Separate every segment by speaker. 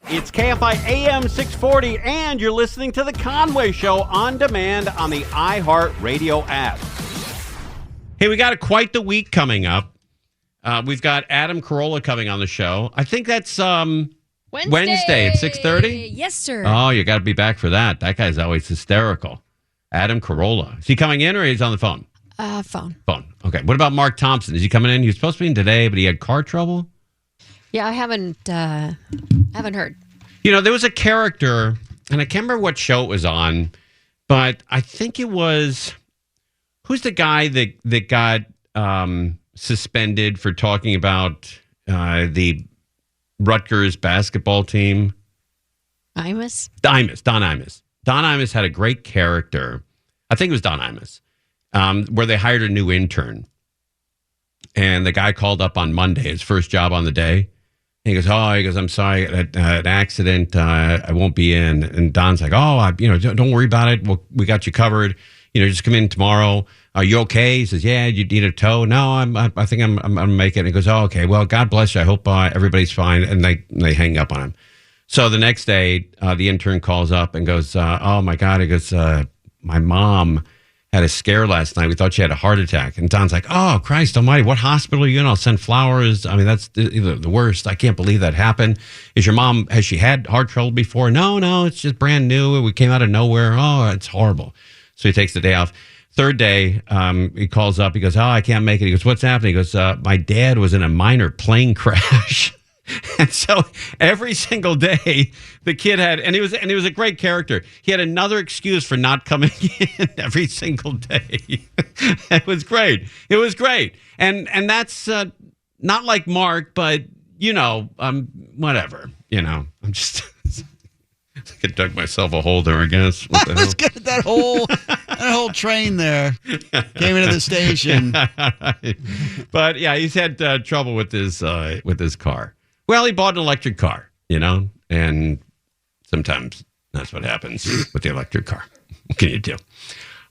Speaker 1: It's KFI AM 640, and you're listening to The Conway Show on demand on the iHeartRadio app. Hey, we got quite the week coming up. We've got Adam Carolla coming on the show. I think that's Wednesday at 6:30?
Speaker 2: Yes, sir.
Speaker 1: Oh, you got to be back for that. That guy's always hysterical. Adam Carolla. Is he coming in or is he on the phone?
Speaker 2: Phone.
Speaker 1: Phone. Okay. What about Mark Thompson? Is he coming in? He was supposed to be in today, but he had car trouble?
Speaker 2: Yeah, I haven't heard.
Speaker 1: You know, there was a character, and I can't remember what show it was on, but I think it was, who's the guy that got suspended for talking about the Rutgers basketball team?
Speaker 2: Imus?
Speaker 1: Don Imus. Don Imus had a great character. I think it was Don Imus, where they hired a new intern. And the guy called up on Monday, his first job on the day. He goes, I'm sorry, an accident. I won't be in. And Don's like, don't worry about it. We got you covered. Just come in tomorrow. Are you okay? He says, yeah, you need a tow. No, I think I'm going to make it. And he goes, oh, okay. Well, God bless you. I hope everybody's fine. And they hang up on him. So the next day, the intern calls up and goes, oh, my God. He goes, my mom had a scare last night. We thought she had a heart attack. And Don's like, oh, Christ almighty, what hospital are you in? I'll send flowers. I mean, that's the worst. I can't believe that happened. Is your mom, has she had heart trouble before? No, it's just brand new. We came out of nowhere. Oh, it's horrible. So he takes the day off. Third day, he calls up. He goes, I can't make it. He goes, what's happening? He goes, my dad was in a minor plane crash. And so every single day the kid had, and he was a great character. He had another excuse for not coming in every single day. It was great. And that's not like Mark, but whatever, I'm just, I dug myself a hole there, I guess. What the hell?
Speaker 3: Let's get that whole train there. Came into the station.
Speaker 1: But yeah, he's had trouble with his car. Well, he bought an electric car, and sometimes that's what happens with the electric car. What can you do?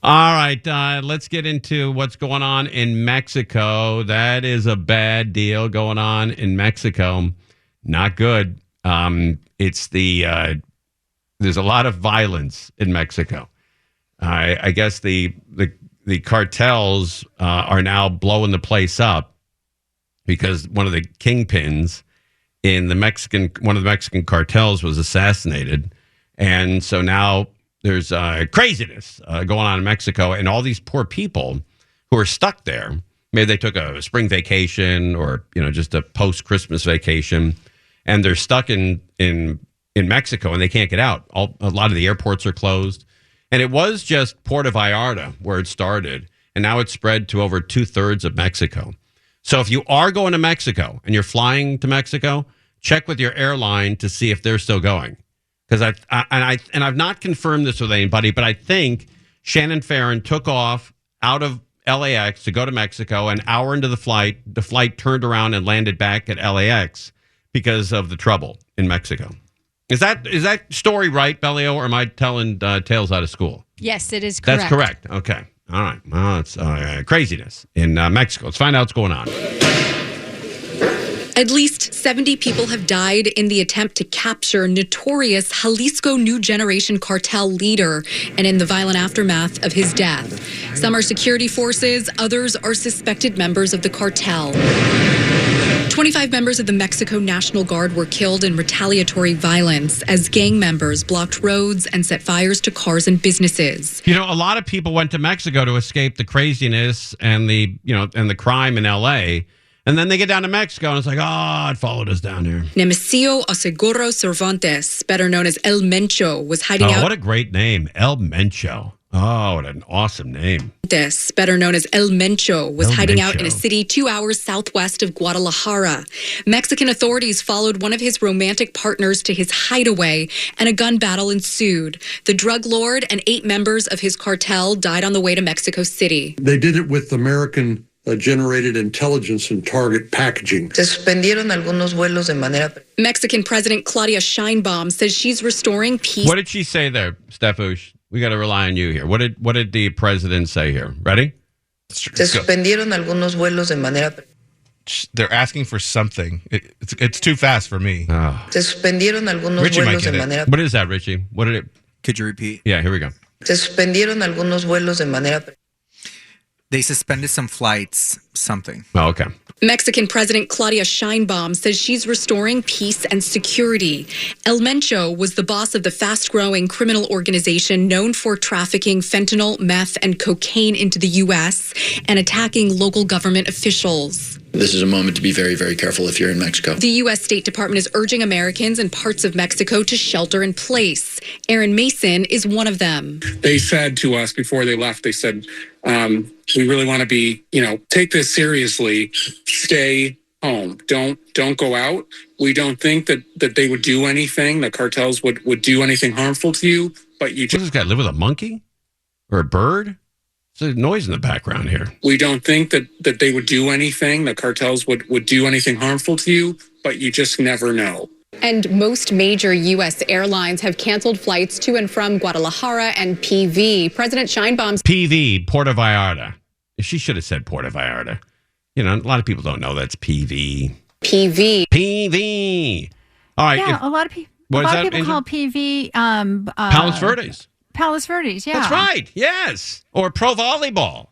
Speaker 1: All right, let's get into what's going on in Mexico. That is a bad deal going on in Mexico. Not good. There's a lot of violence in Mexico. I guess the cartels are now blowing the place up because one of the kingpins in one of the Mexican cartels was assassinated. And so now there's craziness going on in Mexico, and all these poor people who are stuck there. Maybe they took a spring vacation or, just a post-Christmas vacation, and they're stuck in Mexico and they can't get out. A lot of the airports are closed. And it was just Puerto Vallarta where it started, and now it's spread to over 2/3 of Mexico. So if you are going to Mexico and you're flying to Mexico, check with your airline to see if they're still going. Because I've not confirmed this with anybody, but I think Shannon Farron took off out of LAX to go to Mexico. An hour into the flight turned around and landed back at LAX because of the trouble in Mexico. Is that story right, Bellio, or am I telling tales out of school?
Speaker 2: Yes, it is correct.
Speaker 1: That's correct. Okay. All right. Well, it's craziness in Mexico. Let's find out what's going on.
Speaker 4: At least 70 people have died in the attempt to capture notorious Jalisco New Generation cartel leader and in the violent aftermath of his death. Some are security forces, others are suspected members of the cartel. 25 members of the Mexico National Guard were killed in retaliatory violence as gang members blocked roads and set fires to cars and businesses.
Speaker 1: A lot of people went to Mexico to escape the craziness and the crime in LA. And then they get down to Mexico, and it's like, it followed us down here.
Speaker 4: Nemesio Oseguro Cervantes, better known as El Mencho, was hiding out.
Speaker 1: What a great name, El Mencho. Oh, what an awesome name.
Speaker 4: This, better known as El Mencho, was hiding out in a city 2 hours southwest of Guadalajara. Mexican authorities followed one of his romantic partners to his hideaway, and a gun battle ensued. The drug lord and 8 members of his cartel died on the way to Mexico City.
Speaker 5: They did it with American generated intelligence and target packaging.
Speaker 4: Mexican President Claudia Sheinbaum says she's restoring peace.
Speaker 1: What did she say there, Foosh? We got to rely on you here. What did the president say here? Ready?
Speaker 6: they're asking for something. It's too fast for me.
Speaker 7: Suspendieron algunos
Speaker 6: Richie might
Speaker 7: vuelos
Speaker 6: get
Speaker 7: de
Speaker 6: it.
Speaker 7: manera.
Speaker 1: What is that, Richie? What did it?
Speaker 8: Could you repeat?
Speaker 1: Yeah, here we go.
Speaker 7: Suspendieron algunos vuelos de manera.
Speaker 8: They suspended some flights, something.
Speaker 1: Oh, okay.
Speaker 4: Mexican President Claudia Sheinbaum says she's restoring peace and security. El Mencho was the boss of the fast-growing criminal organization known for trafficking fentanyl, meth, and cocaine into the U.S. and attacking local government officials.
Speaker 9: This is a moment to be very, very careful if you're in Mexico.
Speaker 4: The U.S. State Department is urging Americans in parts of Mexico to shelter in place. Aaron Mason is one of them.
Speaker 10: They said to us before they left, they said, we really want to be, take this seriously. Stay home. Don't go out. We don't think that they would do anything, the cartels would do anything harmful to you, but you
Speaker 1: Does this guy live with a monkey or a bird? There's a noise in the background here.
Speaker 10: We don't think that they would do anything, the cartels would do anything harmful to you, but you just never know.
Speaker 4: And most major U.S. airlines have canceled flights to and from Guadalajara and PV. President Sheinbaum's
Speaker 1: PV, Puerto Vallarta. She should have said Puerto Vallarta. A lot of people don't know that's PV.
Speaker 4: PV.
Speaker 1: PV. All right.
Speaker 11: Yeah, a lot of people.
Speaker 1: What
Speaker 11: a
Speaker 1: is
Speaker 11: lot of
Speaker 1: that,
Speaker 11: people
Speaker 1: Angel?
Speaker 11: call PV
Speaker 1: Palos Verdes.
Speaker 11: Palos Verdes. Yeah,
Speaker 1: That's right. Yes. Or pro volleyball.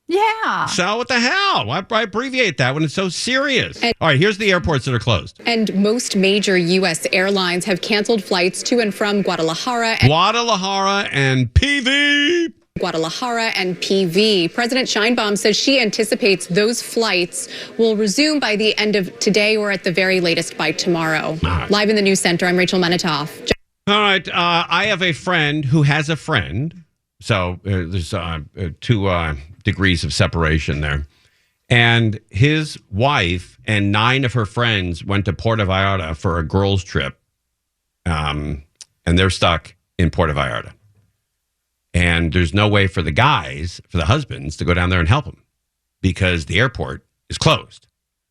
Speaker 11: Yeah.
Speaker 1: So what the hell? Why abbreviate that when it's so serious? All right, here's the airports that are closed.
Speaker 4: And most major U.S. airlines have canceled flights to and from Guadalajara
Speaker 1: and PV.
Speaker 4: Guadalajara and PV. President Sheinbaum says she anticipates those flights will resume by the end of today or at the very latest by tomorrow.
Speaker 1: Right.
Speaker 4: Live in the news center, I'm Rachel Menitoff.
Speaker 1: All right, I have a friend who has a friend. So there's 2 degrees of separation there. And his wife and 9 of her friends went to Puerto Vallarta for a girls' trip. And they're stuck in Puerto Vallarta. And there's no way for the guys, for the husbands, to go down there and help them because the airport is closed.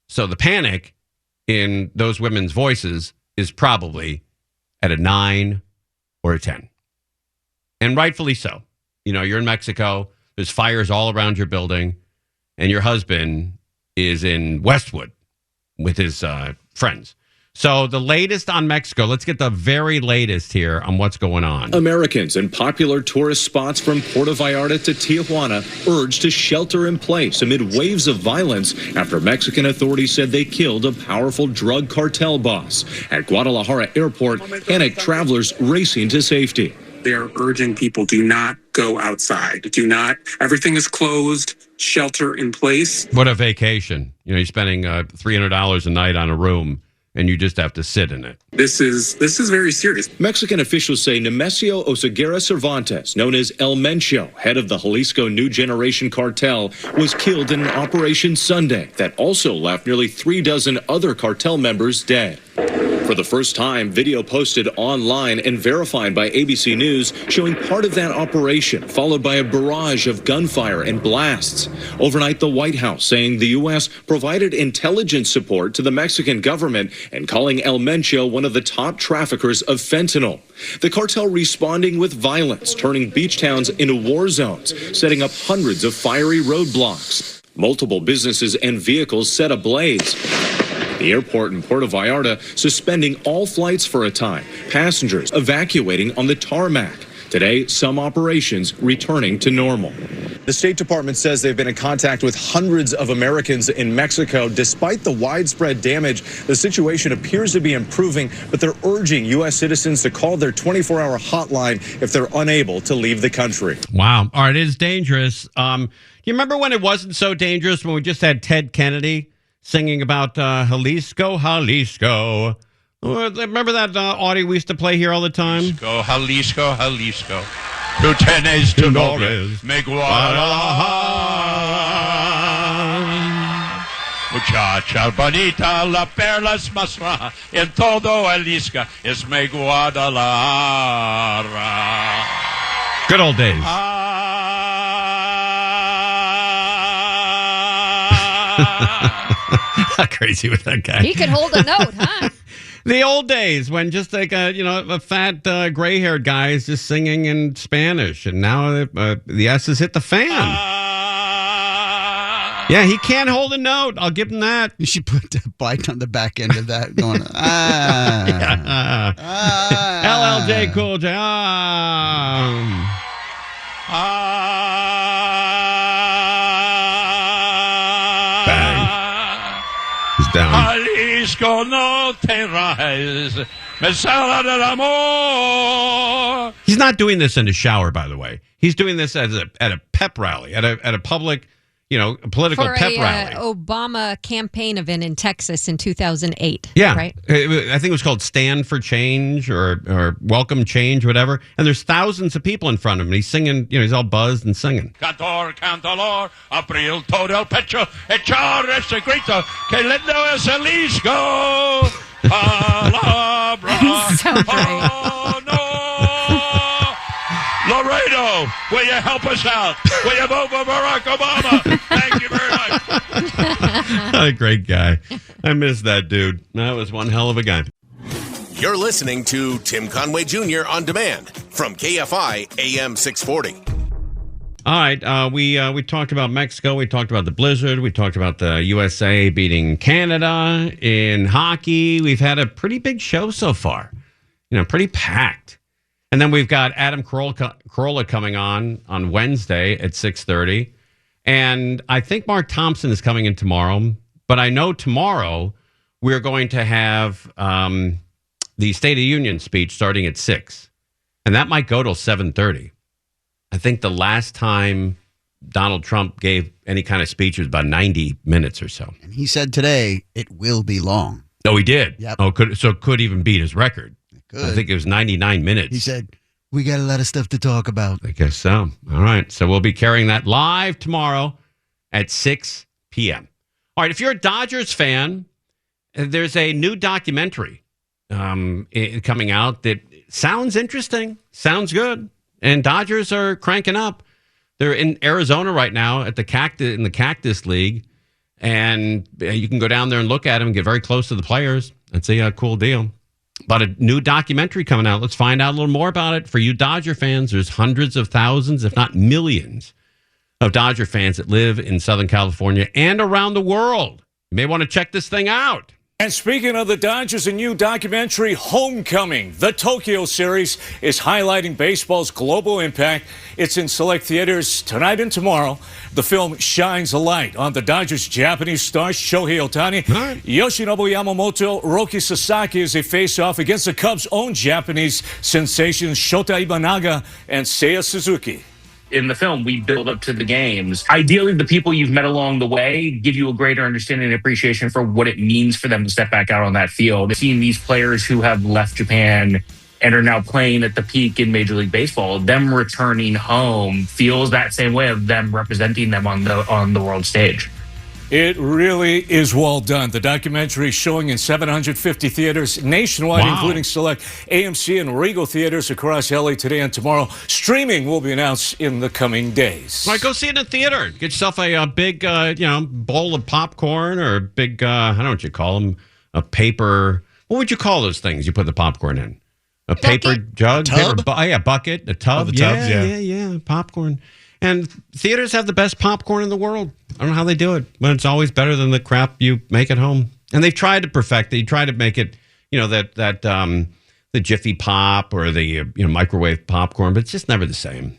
Speaker 1: So the panic in those women's voices is probably at a 9 or a 10. And rightfully so. You're in Mexico, there's fires all around your building, and your husband is in Westwood with his friends. So the latest on Mexico, let's get the very latest here on what's going on.
Speaker 12: Americans in popular tourist spots from Puerto Vallarta to Tijuana urged to shelter in place amid waves of violence after Mexican authorities said they killed a powerful drug cartel boss. At Guadalajara Airport, panicked travelers racing to safety.
Speaker 10: They're urging people, do not go outside. Everything is closed, shelter in place.
Speaker 1: What a vacation. You're spending $300 a night on a room, and you just have to sit in it.
Speaker 10: This is very serious.
Speaker 12: Mexican officials say Nemesio Oseguera Cervantes, known as El Mencho, head of the Jalisco New Generation Cartel, was killed in an operation Sunday that also left nearly 36 other cartel members dead. For the first time, video posted online and verified by ABC News showing part of that operation, followed by a barrage of gunfire and blasts. Overnight, the White House saying the U.S. provided intelligence support to the Mexican government and calling El Mencho one of the top traffickers of fentanyl. The cartel responding with violence, turning beach towns into war zones, setting up hundreds of fiery roadblocks. Multiple businesses and vehicles set ablaze. The airport in Puerto Vallarta suspending all flights for a time, passengers evacuating on the tarmac. Today, some operations returning to normal.
Speaker 13: The State Department says they've been in contact with hundreds of Americans in Mexico. Despite the widespread damage, the situation appears to be improving, but they're urging U.S. citizens to call their 24-hour hotline if they're unable to leave the country.
Speaker 1: Wow. All right, it is dangerous. You remember when it wasn't so dangerous, when we just had Ted Kennedy singing about Jalisco, Jalisco. Remember that audio we used to play here all the time?
Speaker 14: Jalisco, Jalisco, Jalisco. Tu tienes tu nombre, mi Guadalajara. Muchacha bonita, la perla es más rara, en todo Jalisco es mi Guadalajara.
Speaker 1: Good old days. How crazy was that guy?
Speaker 2: He could hold a note, huh?
Speaker 1: The old days when just like a fat gray-haired guy is just singing in Spanish, and now the S's hit the fan. Yeah, he can't hold a note. I'll give him that.
Speaker 3: You should put a bike on the back end of that going,
Speaker 1: LLJ Cool J. Bang. He's down.
Speaker 14: Jalisco no te rajes, me sala del amor.
Speaker 1: He's not doing this in the shower, by the way. He's doing this at a pep rally, at a public, a political pep rally.
Speaker 2: Obama campaign event in Texas in 2008.
Speaker 1: Yeah,
Speaker 2: right.
Speaker 1: I think it was called Stand for Change or Welcome Change, whatever. And there's thousands of people in front of him. He's singing, he's all buzzed and singing.
Speaker 14: Cantor, cantalor, abril todo el pecho, echar ese grito, que lindo es Jalisco. Palabra.
Speaker 11: So great.
Speaker 14: Oh, no. Laredo, will you help us out? Will you vote for Barack Obama? Thank you very much.
Speaker 1: What a great guy. I miss that dude. That was one hell of a guy.
Speaker 15: You're listening to Tim Conway Jr. on demand from KFI AM 640.
Speaker 1: All right, we talked about Mexico. We talked about the blizzard. We talked about the USA beating Canada in hockey. We've had a pretty big show so far. Pretty packed. And then we've got Adam Carolla coming on Wednesday at 6:30. And I think Mark Thompson is coming in tomorrow. But I know tomorrow we're going to have the State of the Union speech starting at 6. And that might go till 7:30. I think the last time Donald Trump gave any kind of speech was about 90 minutes or so.
Speaker 3: And he said today it will be long.
Speaker 1: Oh, he did?
Speaker 3: Yep.
Speaker 1: Oh, could even beat his record.
Speaker 3: Good.
Speaker 1: I think it was 99 minutes.
Speaker 3: He said, we got a lot of stuff to talk about.
Speaker 1: I guess so. All right. So we'll be carrying that live tomorrow at 6 p.m. All right. If you're a Dodgers fan, there's a new documentary coming out that sounds interesting, sounds good. And Dodgers are cranking up. They're in Arizona right now at the Cactus League. And you can go down there and look at them and get very close to the players. It's a cool deal. But a new documentary coming out. Let's find out a little more about it. For you Dodger fans, there's hundreds of thousands, if not millions, of Dodger fans that live in Southern California and around the world. You may want to check this thing out.
Speaker 16: And speaking of the Dodgers, a new documentary, Homecoming, the Tokyo series, is highlighting baseball's global impact. It's in select theaters tonight and tomorrow. The film shines a light on the Dodgers' Japanese stars, Shohei Ohtani, Yoshinobu Yamamoto, Roki Sasaki as they face off against the Cubs' own Japanese sensations, Shota Imanaga and Seiya Suzuki.
Speaker 17: In the film, we build up to the games. Ideally, the people you've met along the way give you a greater understanding and appreciation for what it means for them to step back out on that field. Seeing these players who have left Japan and are now playing at the peak in Major League Baseball, them returning home feels that same way of them representing them on the world stage.
Speaker 16: It really is well done. The documentary is showing in 750 theaters nationwide, including select AMC and Regal theaters across LA today and tomorrow. Streaming will be announced in the coming days.
Speaker 1: All right, go see it in the theater. Get yourself a big, bowl of popcorn or a big, I don't know what you call them, a paper. What would you call those things you put the popcorn in? A paper jug?
Speaker 3: Tub?
Speaker 1: Bucket, a tub.
Speaker 6: Oh, the tubs,
Speaker 1: yeah, popcorn. And theaters have the best popcorn in the world. I don't know how they do it, but it's always better than the crap you make at home. And they've tried to perfect it. You try to make it, the Jiffy Pop or the microwave popcorn, but it's just never the same.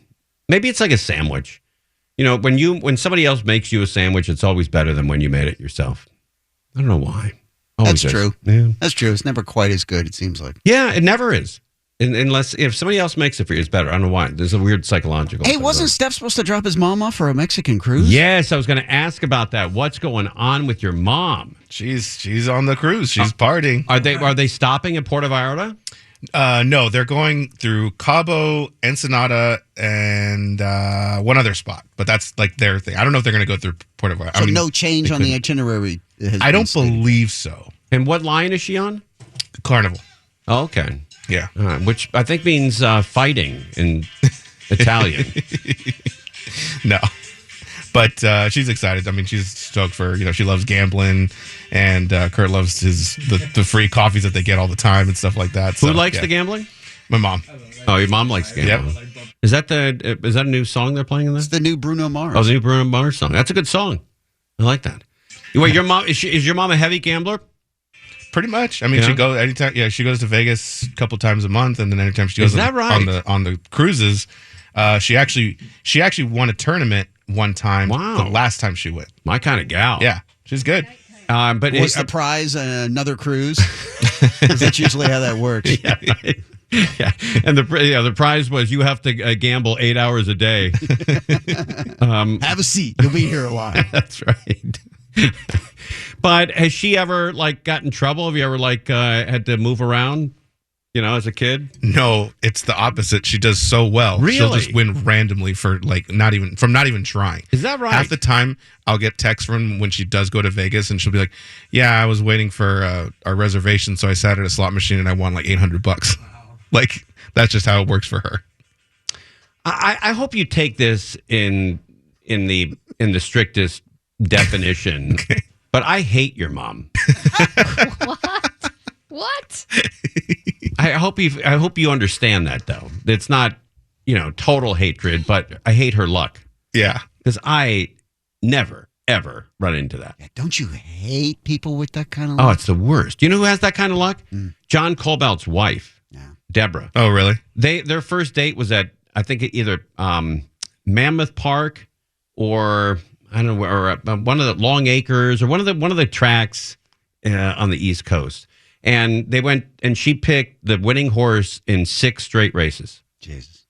Speaker 1: Maybe it's like a sandwich. When somebody else makes you a sandwich, it's always better than when you made it yourself. I don't know why. Always
Speaker 3: That's true.
Speaker 1: Yeah.
Speaker 3: That's true. It's never quite as good, it seems like.
Speaker 1: Yeah, it never is. Unless if somebody else makes it for you, it's better. I don't know why. There's a weird psychological.
Speaker 3: Hey, wasn't Steph supposed to drop his mom off for a Mexican cruise?
Speaker 1: Yes, I was going to ask about that. What's going on with your mom?
Speaker 6: She's on the cruise. She's partying.
Speaker 1: Are they stopping at Puerto Vallarta?
Speaker 6: No, they're going through Cabo, Ensenada, and one other spot. But that's like their thing. I don't know if they're going to go through Puerto Vallarta.
Speaker 3: So no change on the itinerary.
Speaker 6: I don't believe so.
Speaker 1: And what line is she on?
Speaker 6: Carnival.
Speaker 1: Oh, okay.
Speaker 6: Yeah.
Speaker 1: Which I think means fighting in Italian.
Speaker 6: No. But she's excited. I mean, she's stoked for, she loves gambling, and Kurt loves the free coffees that they get all the time and stuff like that.
Speaker 1: Who likes the gambling?
Speaker 6: My mom.
Speaker 1: Oh, your mom likes gambling. Yep. Is that a new song they're playing in there?
Speaker 3: It's the new Bruno Mars.
Speaker 1: Oh, the new Bruno Mars song. That's a good song. I like that. Wait, your mom is your mom a heavy gambler?
Speaker 6: Pretty much. I mean, she goes anytime. Yeah, she goes to Vegas a couple times a month, and then anytime she goes on the cruises, she actually won a tournament one time.
Speaker 1: Wow.
Speaker 6: The last time she went.
Speaker 1: My kind of gal.
Speaker 6: Yeah, she's good.
Speaker 1: But
Speaker 3: was the prize another cruise? That's usually how that works.
Speaker 1: Yeah, right. Yeah, and the prize was you have to gamble 8 hours a day.
Speaker 3: Have a seat. You'll be here a while.
Speaker 1: That's right. But has she ever got in trouble? Have you ever had to move around? As a kid?
Speaker 6: No, it's the opposite. She does so well.
Speaker 1: Really?
Speaker 6: She'll just win randomly for not even trying.
Speaker 1: Is that right?
Speaker 6: Half the time, I'll get texts from when she does go to Vegas, and she'll be like, "Yeah, I was waiting for our reservation, so I sat at a slot machine and I won $800." Like that's just how it works for her.
Speaker 1: I hope you take this in the strictest definition. Okay. But I hate your mom.
Speaker 2: What?
Speaker 1: I hope you understand that though. It's not, total hatred, but I hate her luck.
Speaker 6: Yeah.
Speaker 1: Because I never, ever run into that.
Speaker 3: Yeah, don't you hate people with that kind of luck?
Speaker 1: Oh, it's the worst. You know who has that kind of luck? John Colbalt's wife, Deborah.
Speaker 6: Oh, really?
Speaker 1: Their first date was at, I think, either Mammoth Park or I don't know, or one of the Long Acres or one of the tracks on the East Coast. And they went, and she picked the winning horse in 6 straight races.
Speaker 3: Jesus.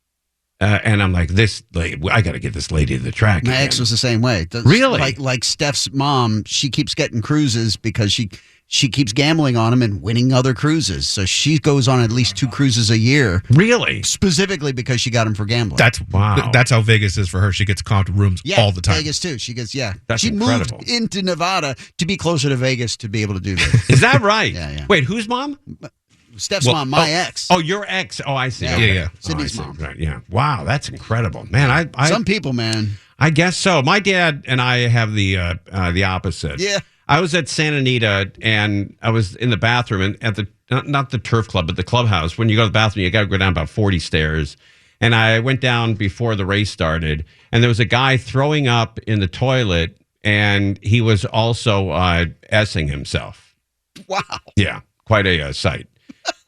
Speaker 1: And I'm like, I got to get this lady to the track.
Speaker 3: My ex was the same way.
Speaker 1: Really?
Speaker 3: Like Steph's mom, she keeps getting cruises because she keeps gambling on them and winning other cruises. So she goes on at least 2 cruises a year.
Speaker 1: Really?
Speaker 3: Specifically because she got them for gambling.
Speaker 6: That's how Vegas is for her. She gets comped rooms all the time.
Speaker 3: Vegas too. She gets
Speaker 1: That's
Speaker 3: she
Speaker 1: incredible.
Speaker 3: moved into Nevada to be closer to Vegas to be able to do this.
Speaker 1: Is that right?
Speaker 3: Yeah.
Speaker 1: Wait, whose mom?
Speaker 3: Steph's mom, my ex.
Speaker 1: Oh, your ex. Oh, I see.
Speaker 3: Yeah,
Speaker 1: Okay.
Speaker 6: yeah.
Speaker 3: Sydney's
Speaker 1: I see.
Speaker 3: mom.
Speaker 1: Right, yeah. Wow, that's incredible, man.
Speaker 3: Some people, man.
Speaker 1: I guess so. My dad and I have the opposite.
Speaker 3: Yeah.
Speaker 1: I was at Santa Anita and I was in the bathroom and at the not the turf club, but the clubhouse. When you go to the bathroom, you got to go down about 40 stairs. And I went down before the race started, and there was a guy throwing up in the toilet, and he was also essing himself.
Speaker 3: Wow.
Speaker 1: Yeah, quite a sight.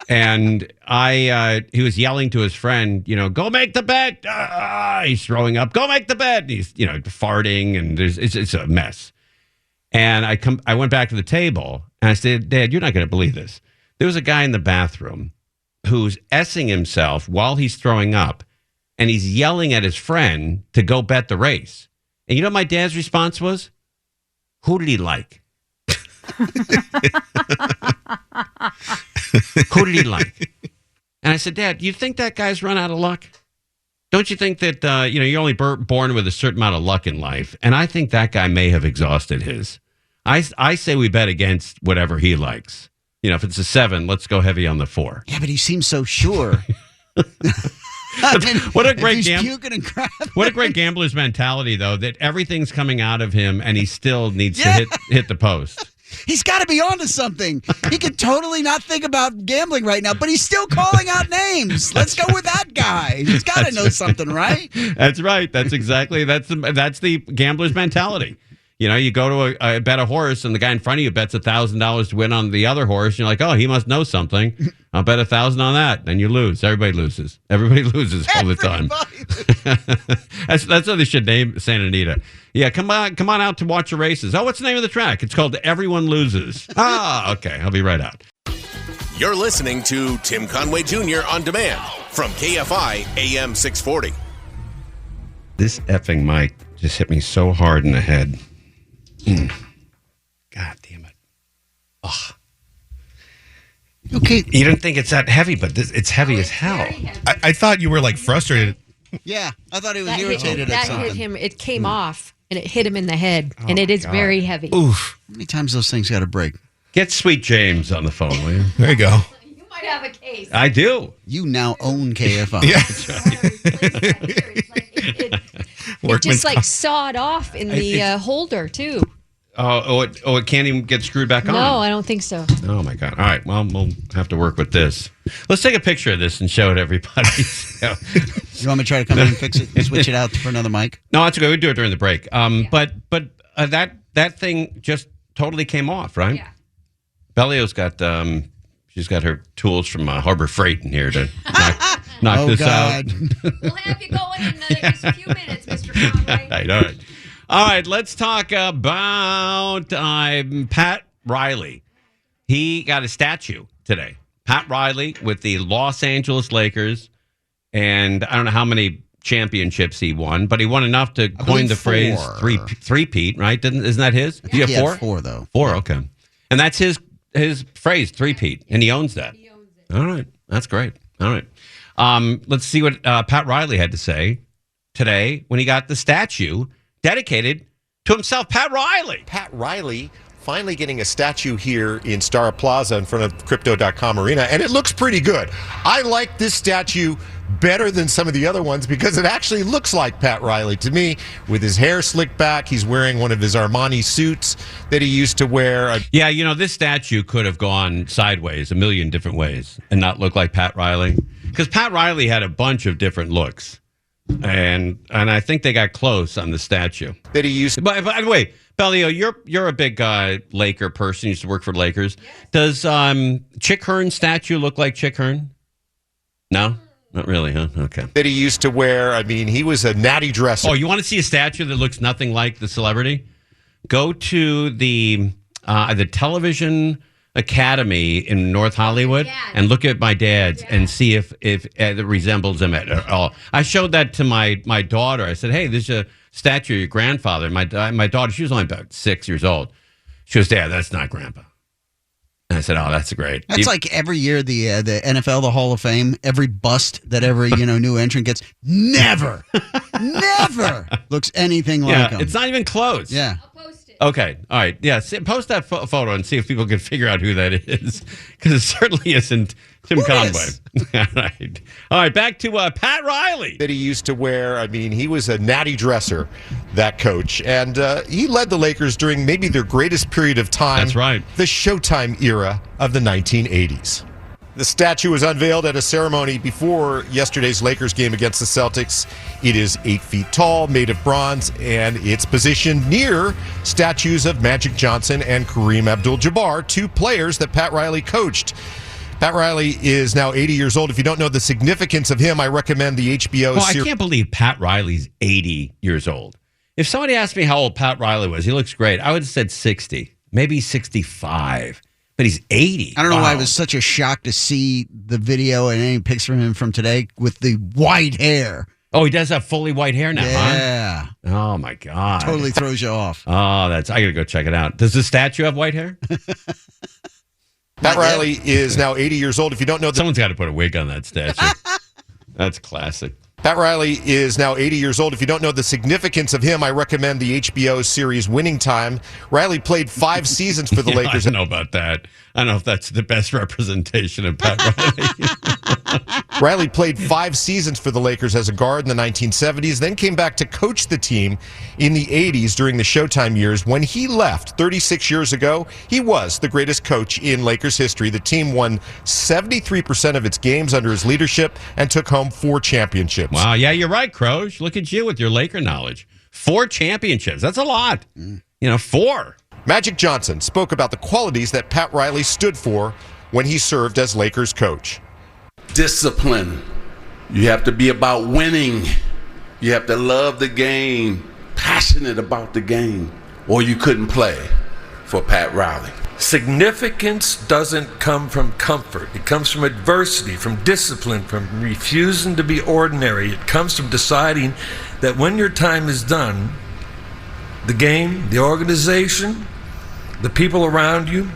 Speaker 1: And he was yelling to his friend, go make the bet. He's throwing up. Go make the bet. And he's, farting, and it's a mess. And I went back to the table and I said, Dad, you're not going to believe this. There was a guy in the bathroom who's essing himself while he's throwing up, and he's yelling at his friend to go bet the race. And you know what my dad's response was? Who did he like? Who did he like? And I said, Dad, do you think that guy's run out of luck? Don't you think that, you're only born with a certain amount of luck in life? And I think that guy may have exhausted his. I say we bet against whatever he likes. If it's a 7, let's go heavy on the 4.
Speaker 3: Yeah, but he seems so sure.
Speaker 1: What a great
Speaker 3: What
Speaker 1: a great gambler's mentality, though, that everything's coming out of him and he still needs to hit the post.
Speaker 3: He's got to be onto something. He could totally not think about gambling right now, but he's still calling out names. Let's go with that guy. He's got to know something, right?
Speaker 1: That's right. That's the gambler's mentality. You go to bet a horse, and the guy in front of you bets $1,000 to win on the other horse. You're like, oh, he must know something. I'll bet $1,000 on that, and you lose. Everybody loses. Everybody loses all the time. That's how they should name Santa Anita. Yeah, come on out to watch the races. Oh, what's the name of the track? It's called Everyone Loses. Okay, I'll be right out.
Speaker 15: You're listening to Tim Conway Jr. on demand from KFI AM 640.
Speaker 1: This effing mic just hit me so hard in the head. God damn it. Ugh.
Speaker 3: Okay.
Speaker 1: You don't think it's that heavy, but it's heavy as hell.
Speaker 6: I thought you were frustrated.
Speaker 3: Yeah, I thought he was irritated at something.
Speaker 2: That hit him. It came off, and it hit him in the head, and it is very heavy.
Speaker 1: Oof.
Speaker 3: How many times those things got to break?
Speaker 1: Get Sweet James on the phone, will you?
Speaker 6: There you go.
Speaker 2: You might have a case.
Speaker 1: I do.
Speaker 3: You now own KFI.
Speaker 1: Yeah.
Speaker 2: It just sawed off in the holder, too.
Speaker 1: It can't even get screwed back on?
Speaker 2: No, I don't think so.
Speaker 1: Oh, my God. All right. Well, we'll have to work with this. Let's take a picture of this and show it to everybody.
Speaker 3: You want me to try to come in and fix it, switch it out for another mic?
Speaker 1: No, that's okay. We'll do it during the break. But that that thing just totally came off, right? Yeah. Bellio's got she's got her tools from Harbor Freight in here to knock this out.
Speaker 2: We'll have you going in just a few minutes, Mr. Conway.
Speaker 1: All right. Let's talk about Pat Riley. He got a statue today. Pat Riley with the Los Angeles Lakers, and I don't know how many championships he won, but he won enough to coin the phrase three-peat, right? Isn't that his?
Speaker 3: Yeah.
Speaker 1: He have 4?
Speaker 3: 4, though.
Speaker 1: 4, okay. And that's his phrase, three-peat, and he owns that. All right. That's great. All right. Let's see what Pat Riley had to say today when he got the statue dedicated to himself. Pat Riley.
Speaker 18: Pat Riley finally getting a statue here in Star Plaza in front of Crypto.com Arena, and it looks pretty good. I like this statue better than some of the other ones because it actually looks like Pat Riley to me, with his hair slicked back. He's wearing one of his Armani suits that he used to wear.
Speaker 1: Yeah, this statue could have gone sideways a million different ways and not look like Pat Riley, because Pat Riley had a bunch of different looks, and I think they got close on the statue
Speaker 18: that he used.
Speaker 1: By the way, Bellio, you're a big Laker person. You used to work for Lakers. Does Chick Hearn's statue look like Chick Hearn? No? Not really, huh? Okay.
Speaker 18: That he used to wear. I mean, he was a natty dresser.
Speaker 1: Oh, you want to see a statue that looks nothing like the celebrity? Go to the Television Academy in North Hollywood and look at my dad's and see if it resembles him at all. I showed that to my daughter. I said, "Hey, there's a statue of your grandfather." My daughter, she was only about 6 years old. She goes, "Dad, that's not Grandpa." And I said, "Oh, that's great."
Speaker 3: That's like every year the NFL, the Hall of Fame, every bust that every new entrant gets, never looks anything like him.
Speaker 1: It's not even close.
Speaker 3: Yeah.
Speaker 2: I'll post it.
Speaker 1: Okay. All right. Yeah. Post that photo and see if people can figure out who that is, because it certainly isn't Tim Conway. All right. Back to Pat Riley.
Speaker 18: That he used to wear. I mean, he was a natty dresser, that coach. And he led the Lakers during maybe their greatest period of time.
Speaker 1: That's right.
Speaker 18: The Showtime era of the 1980s. The statue was unveiled at a ceremony before yesterday's Lakers game against the Celtics. It is 8 feet tall, made of bronze, and it's positioned near statues of Magic Johnson and Kareem Abdul-Jabbar, 2 players that Pat Riley coached. Pat Riley is now 80 years old. If you don't know the significance of him, I recommend the HBO series.
Speaker 1: I can't believe Pat Riley's 80 years old. If somebody asked me how old Pat Riley was, he looks great. I would have said 60, maybe 65. But he's 80.
Speaker 3: I don't know why it was such a shock to see the video and any pics from him from today with the white hair.
Speaker 1: Oh, he does have fully white hair now,
Speaker 3: huh?
Speaker 1: Oh, my God.
Speaker 3: Totally throws you off.
Speaker 1: Oh, I got to go check it out. Does the statue have white hair?
Speaker 18: Pat Riley is now 80 years old. If you don't know,
Speaker 1: someone's got to put a wig on that statue. That's classic.
Speaker 18: Pat Riley is now 80 years old. If you don't know the significance of him, I recommend the HBO series Winning Time. Riley played 5 seasons for the Lakers.
Speaker 1: I don't know about that. I don't know if that's the best representation of Pat Riley.
Speaker 18: Riley played 5 seasons for the Lakers as a guard in the 1970s, then came back to coach the team in the 80s during the Showtime years. When he left 36 years ago, he was the greatest coach in Lakers history. The team won 73% of its games under his leadership and took home 4 championships.
Speaker 1: Wow, yeah, you're right, Croge. Look at you with your Laker knowledge. 4 championships. That's a lot. 4.
Speaker 18: Magic Johnson spoke about the qualities that Pat Riley stood for when he served as Lakers coach.
Speaker 19: Discipline. You have to be about winning. You have to love the game, passionate about the game, or you couldn't play for Pat Riley.
Speaker 20: Significance doesn't come from comfort. It comes from adversity, from discipline, from refusing to be ordinary. It comes from deciding that when your time is done, the game, the organization, the people around you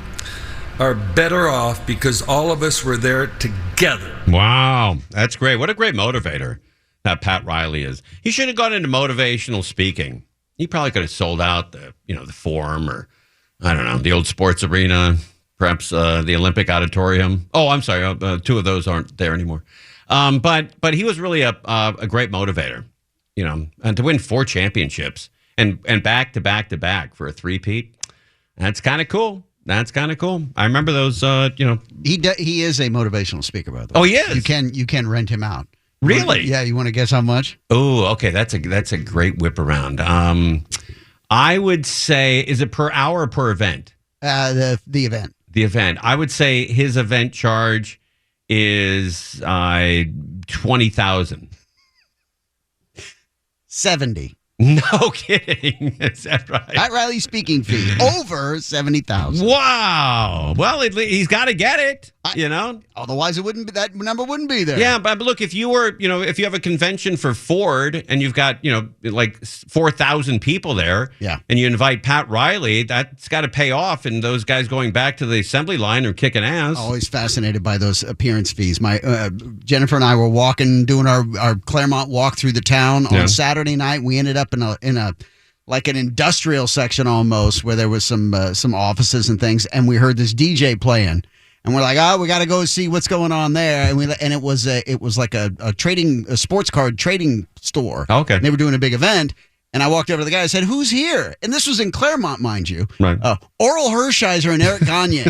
Speaker 20: are better off because all of us were there together.
Speaker 1: Wow, that's great. What a great motivator that Pat Riley is. He should have gone into motivational speaking. He probably could have sold out the Forum, or I don't know, the old sports arena, perhaps the Olympic Auditorium. Oh, I'm sorry, 2 of those aren't there anymore. But he was really a great motivator, and to win 4 championships and back to back to back for a three-peat. That's kind of cool. That's kind of cool. I remember those.
Speaker 3: He is a motivational speaker, by the way.
Speaker 1: Oh, he is.
Speaker 3: You can rent him out.
Speaker 1: Really?
Speaker 3: Yeah. You want to guess how much?
Speaker 1: Oh, okay. That's a great whip around. I would say, is it per hour or per event?
Speaker 3: The event.
Speaker 1: The event. I would say his event charge is $20,000.
Speaker 3: 70.
Speaker 1: No kidding. Is that right?
Speaker 3: Pat Riley speaking fee over 70,000.
Speaker 1: Wow. Well, he's got to get it.
Speaker 3: Otherwise, that number wouldn't be there.
Speaker 1: Yeah, but look, if you were, if you have a convention for Ford and you've got, like 4,000 people there, and you invite Pat Riley, that's got to pay off. And those guys going back to the assembly line are kicking ass.
Speaker 3: Always fascinated by those appearance fees. My Jennifer and I were doing our Claremont walk through the town on Saturday night. We ended up in a like an industrial section almost, where there was some offices and things, and we heard this DJ playing. And we're like, we got to go see what's going on there. And it was like a sports card trading store.
Speaker 1: Okay.
Speaker 3: And they were doing a big event. And I walked over to the guy and said, "Who's here?" And this was in Claremont, mind you.
Speaker 1: Right.
Speaker 3: Oral Hershiser and Eric Gagne.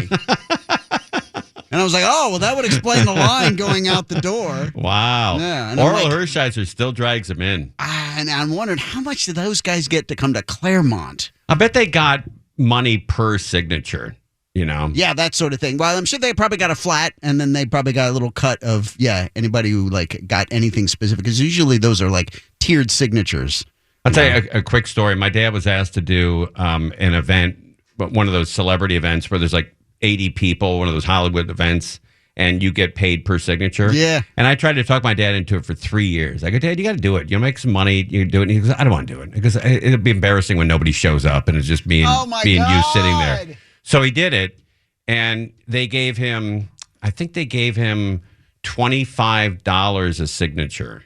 Speaker 3: And I was like, that would explain the line going out the door.
Speaker 1: Wow.
Speaker 3: Yeah. And
Speaker 1: Oral Hershiser still drags him in.
Speaker 3: And I'm wondering, how much did those guys get to come to Claremont?
Speaker 1: I bet they got money per signature.
Speaker 3: Yeah, that sort of thing. Well, I'm sure they probably got a flat, and then they probably got a little cut of, anybody who got anything specific. Because usually those are like tiered signatures.
Speaker 1: I'll tell you a quick story. My dad was asked to do an event, one of those celebrity events where there's like 80 people, one of those Hollywood events, and you get paid per signature.
Speaker 3: Yeah.
Speaker 1: And I tried to talk my dad into it for 3 years. I go, "Dad, you got to do it. Make some money. You do it." And he goes, "I don't want to do it because it'll be embarrassing when nobody shows up and it's just me and you sitting there." So he did it, and they gave him, I think they gave him $25 a signature.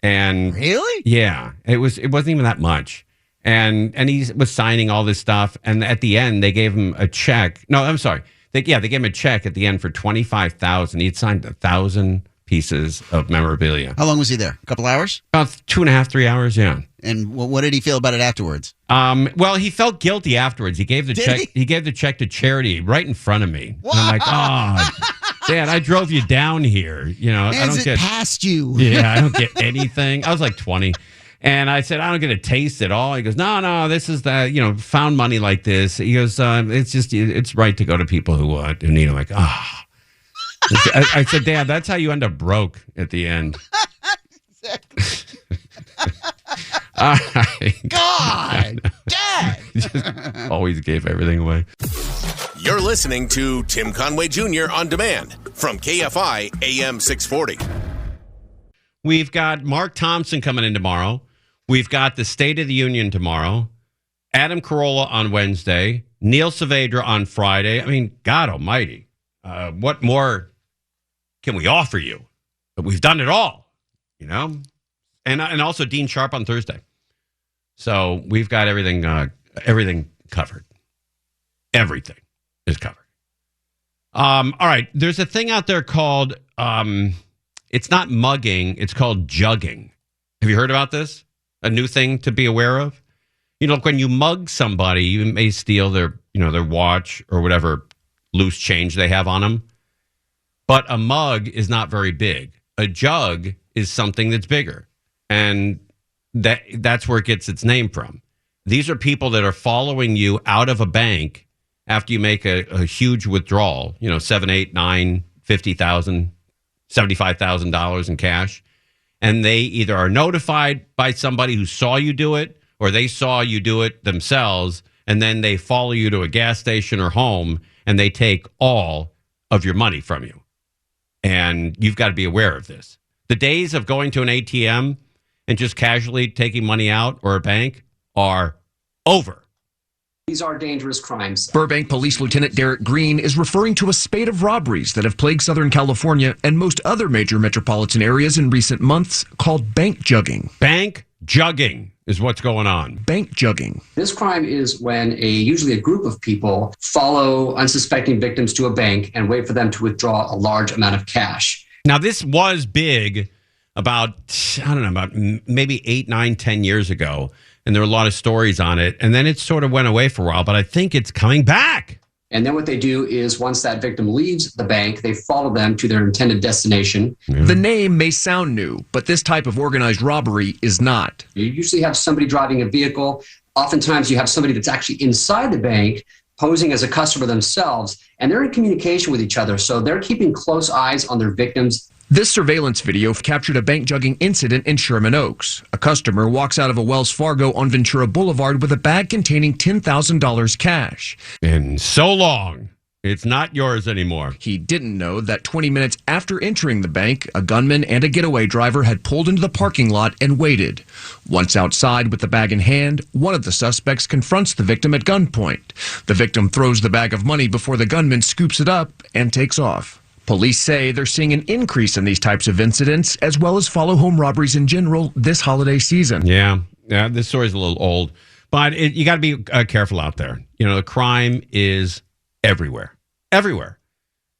Speaker 1: And
Speaker 3: really?
Speaker 1: Yeah, it wasn't even that much. And he was signing all this stuff, and at the end they gave him a check. No, I'm sorry. They gave him a check at the end for $25,000. He'd signed 1,000 pieces of memorabilia.
Speaker 3: How long was he there? A couple hours?
Speaker 1: About 2.5, 3 hours, yeah.
Speaker 3: And what did he feel about it afterwards?
Speaker 1: Well, he felt guilty afterwards. He gave the check. He gave the check to charity right in front of me. And I'm like, Dad, I drove you down here. I don't get
Speaker 3: past you.
Speaker 1: Yeah, I don't get anything. I was like 20, and I said I don't get a taste at all. He goes, No, this is the found money like this. He goes, it's right to go to people who need. I'm like, I said, Dad, that's how you end up broke at the end. All right.
Speaker 3: God, Dad.
Speaker 1: Just always gave everything away.
Speaker 15: You're listening to Tim Conway Jr. on demand from KFI AM 640.
Speaker 1: We've got Mark Thompson coming in tomorrow. We've got the State of the Union tomorrow. Adam Carolla on Wednesday. Neil Saavedra on Friday. I mean, God almighty. What more can we offer you? But we've done it all, And also Dean Sharp on Thursday. So we've got everything covered. Everything is covered. All right. There's a thing out there called, it's not mugging. It's called jugging. Have you heard about this? A new thing to be aware of? When you mug somebody, you may steal their watch or whatever loose change they have on them. But a mug is not very big. A jug is something that's bigger. And that's where it gets its name from. These are people that are following you out of a bank after you make a huge withdrawal, $7, $8, $9, $50,000, $75,000 in cash. And they either are notified by somebody who saw you do it, or they saw you do it themselves, and then they follow you to a gas station or home, and they take all of your money from you. And you've got to be aware of this. The days of going to an ATM and just casually taking money out or a bank are over.
Speaker 21: These are dangerous crimes.
Speaker 22: Burbank Police Lieutenant Derek Green is referring to a spate of robberies that have plagued Southern California and most other major metropolitan areas in recent months called bank jugging.
Speaker 1: Bank jugging is what's going on.
Speaker 22: Bank jugging.
Speaker 21: This crime is when usually a group of people follow unsuspecting victims to a bank and wait for them to withdraw a large amount of cash.
Speaker 1: Now, this was big about maybe 8, 9, 10 years ago. And there were a lot of stories on it. And then it sort of went away for a while, but I think it's coming back.
Speaker 21: And then what they do is once that victim leaves the bank, they follow them to their intended destination.
Speaker 22: The name may sound new, but this type of organized robbery is not.
Speaker 21: You usually have somebody driving a vehicle. Oftentimes you have somebody that's actually inside the bank posing as a customer themselves, and they're in communication with each other. So they're keeping close eyes on their victims.
Speaker 22: This surveillance video captured a bank jugging incident in Sherman Oaks. A customer walks out of a Wells Fargo on Ventura Boulevard with a bag containing $10,000 cash.
Speaker 1: And so long, it's not yours anymore.
Speaker 22: He didn't know that 20 minutes after entering the bank, a gunman and a getaway driver had pulled into the parking lot and waited. Once outside with the bag in hand, one of the suspects confronts the victim at gunpoint. The victim throws the bag of money before the gunman scoops it up and takes off. Police say they're seeing an increase in these types of incidents, as well as follow home robberies in general this holiday season.
Speaker 1: Yeah, this story's a little old, but you got to be careful out there. You know, the crime is everywhere.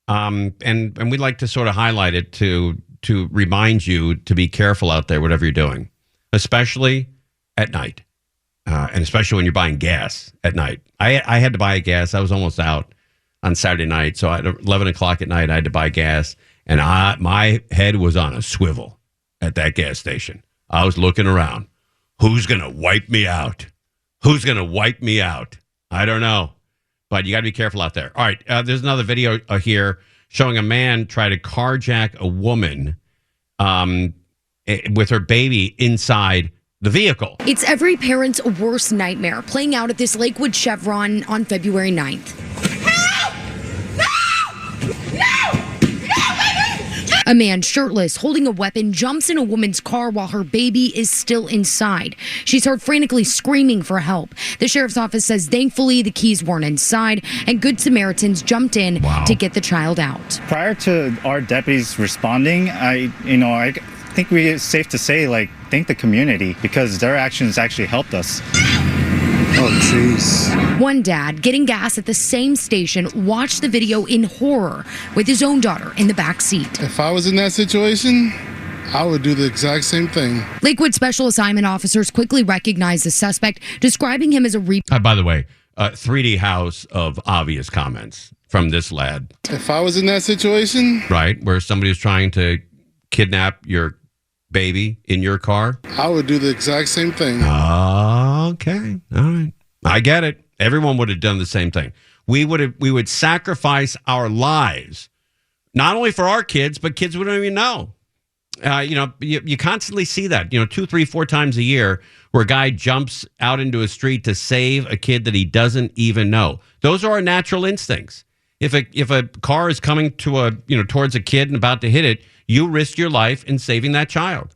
Speaker 1: And we'd like to sort of highlight it to remind you to be careful out there, whatever you're doing, especially at night, and especially when you're buying gas at night. I had to buy gas. I was almost out on Saturday night, so at 11 o'clock at night, I had to buy gas, and my head was on a swivel at that gas station. I was looking around. Who's going to wipe me out? Who's going to wipe me out? I don't know. But you got to be careful out there. All right, there's another video here showing a man try to carjack a woman with her baby inside the vehicle.
Speaker 5: It's every parent's worst nightmare playing out at this Lakewood Chevron on February 9th. A man shirtless, holding a weapon, jumps in a woman's car while her baby is still inside. She's heard frantically screaming for help. The sheriff's office says thankfully the keys weren't inside and Good Samaritans jumped in to get the child out.
Speaker 7: Prior to our deputies responding, I think it's safe to say, thank the community because their actions actually helped us. Oh, jeez.
Speaker 5: One dad, getting gas at the same station, watched the video in horror with his own daughter in the back seat.
Speaker 23: If I was in that situation, I would do the exact same thing.
Speaker 5: Lakewood Special Assignment officers quickly recognized the suspect, describing him as a
Speaker 1: by the way, 3D house of obvious comments from this lad.
Speaker 23: If I was in that situation,
Speaker 1: right, where somebody was trying to kidnap your baby in your car,
Speaker 23: I would do the exact same thing.
Speaker 1: Okay. All right. I get it. Everyone would have done the same thing. We would sacrifice our lives, not only for our kids, but kids we don't even know. You constantly see that, 2, 3, 4 times a year where a guy jumps out into a street to save a kid that he doesn't even know. Those are our natural instincts. If a car is coming to towards a kid and about to hit it, you risk your life in saving that child.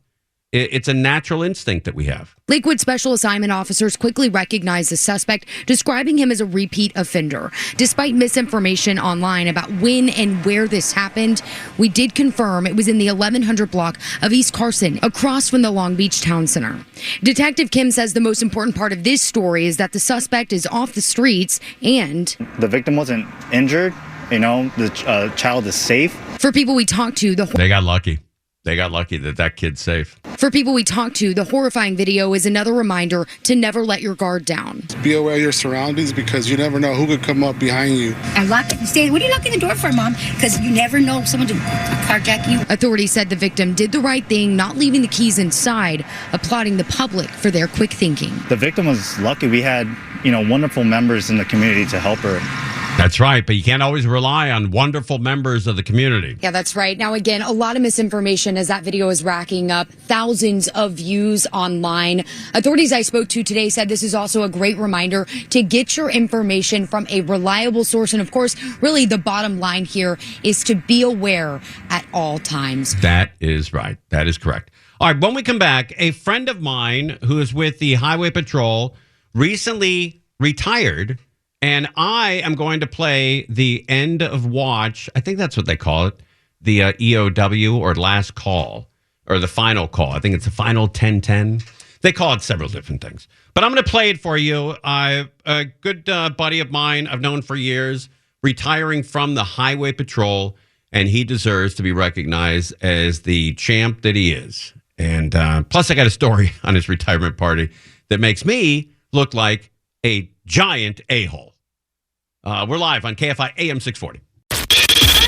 Speaker 1: It's a natural instinct that we have.
Speaker 5: Lakewood Special Assignment officers quickly recognized the suspect, describing him as a repeat offender. Despite misinformation online about when and where this happened, we did confirm it was in the 1100 block of East Carson, across from the Long Beach Town Center. Detective Kim says the most important part of this story is that the suspect is off the streets and
Speaker 7: the victim wasn't injured. The child is safe.
Speaker 5: For people we talked to,
Speaker 1: they got lucky. They got lucky that kid's safe.
Speaker 5: For people we talked to, the horrifying video is another reminder to never let your guard down.
Speaker 23: Be aware of your surroundings because you never know who could come up behind you.
Speaker 24: I locked it and stayed. What are you locking the door for, Mom? Because you never know if someone to carjack you.
Speaker 5: Authorities said the victim did the right thing, not leaving the keys inside, applauding the public for their quick thinking.
Speaker 7: The victim was lucky. We had, wonderful members in the community to help her.
Speaker 1: That's right, but you can't always rely on wonderful members of the community.
Speaker 5: Yeah, that's right. Now, again, a lot of misinformation as that video is racking up thousands of views online. Authorities I spoke to today said this is also a great reminder to get your information from a reliable source. And of course, really the bottom line here is to be aware at all times.
Speaker 1: That is right. That is correct. All right, when we come back, a friend of mine who is with the Highway Patrol recently retired. And I am going to play the end of watch. I think that's what they call it. The EOW or last call or the final call. I think it's the final 10-10. They call it several different things. But I'm going to play it for you. A good buddy of mine I've known for years, retiring from the Highway Patrol. And he deserves to be recognized as the champ that he is. And plus I got a story on his retirement party that makes me look like a giant a-hole. We're live on KFI AM 640.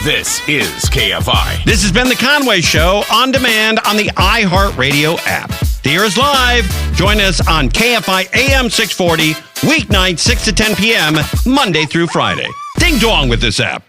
Speaker 15: This is KFI.
Speaker 1: This has been The Conway Show on demand on the iHeartRadio app. to hear us live, join us on KFI AM 640, weeknights 6 to 10 p.m., Monday through Friday. Ding dong with this app.